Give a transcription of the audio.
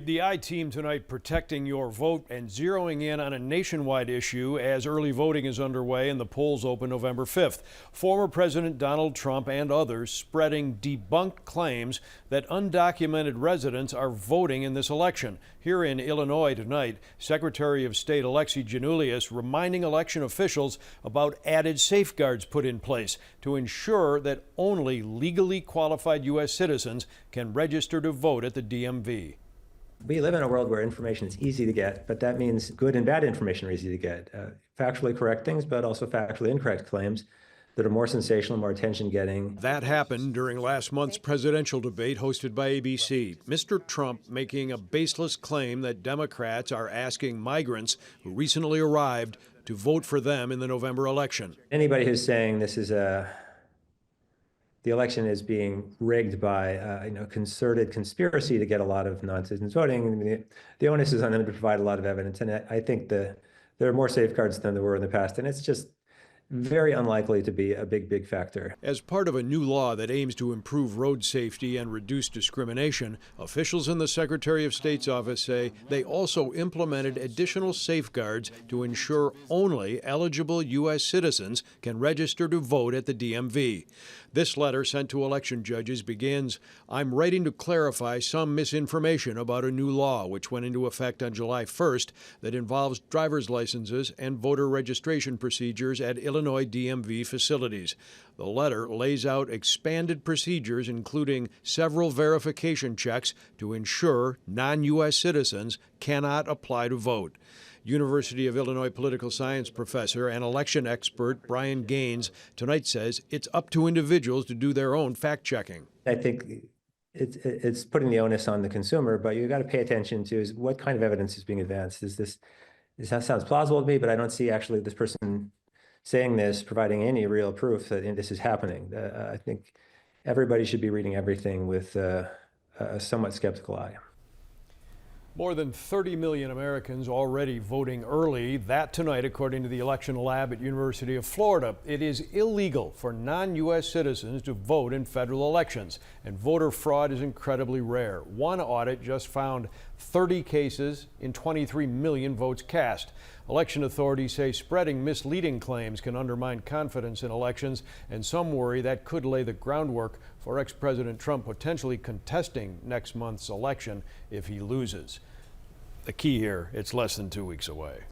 The I-Team tonight protecting your vote and zeroing in on a nationwide issue as early voting is underway and the polls open November 5th. Former President Donald Trump and others spreading debunked claims that undocumented residents are voting in this election. Here in Illinois tonight, Secretary of State Alexi Giannoulias reminding election officials about added safeguards put in place to ensure that only legally qualified U.S. citizens can register to vote at the DMV. We live in a world where information is easy to get, but that means good and bad information are easy to get. Factually correct things, but also factually incorrect claims that are more sensational, more attention-getting. That happened during last month's presidential debate hosted by ABC. Mr. Trump making a baseless claim that Democrats are asking migrants who recently arrived to vote for them in the November election. Anybody who's saying this is the election is being rigged by concerted conspiracy to get a lot of non-citizens voting, the onus is on them to provide a lot of evidence. And I think there are more safeguards than there were in the past, and it's just very unlikely to be a big factor. As part of a new law that aims to improve road safety and reduce discrimination, officials in the Secretary of State's office say they also implemented additional safeguards to ensure only eligible U.S. citizens can register to vote at the DMV. This letter sent to election judges begins, "I'm writing to clarify some misinformation about a new law which went into effect on July 1st that involves driver's licenses and voter registration procedures at Illinois DMV facilities." The letter lays out expanded procedures, including several verification checks to ensure non-U.S. citizens cannot apply to vote. University of Illinois political science professor and election expert Brian Gaines tonight says it's up to individuals to do their own fact-checking. I think it's putting the onus on the consumer, but you've got to pay attention to is what kind of evidence is being advanced. This sounds plausible to me, but I don't see actually this person saying this providing any real proof that this is happening. I think everybody should be reading everything with a somewhat skeptical eye. More than 30 million Americans already voting early. That tonight, according to the election lab at University of Florida. It is illegal for non-U.S. citizens to vote in federal elections, and voter fraud is incredibly rare. One audit just found 30 cases in 23 million votes cast. Election authorities say spreading misleading claims can undermine confidence in elections, and some worry that could lay the groundwork for ex-President Trump potentially contesting next month's election if he loses. The key here, it's less than 2 weeks away.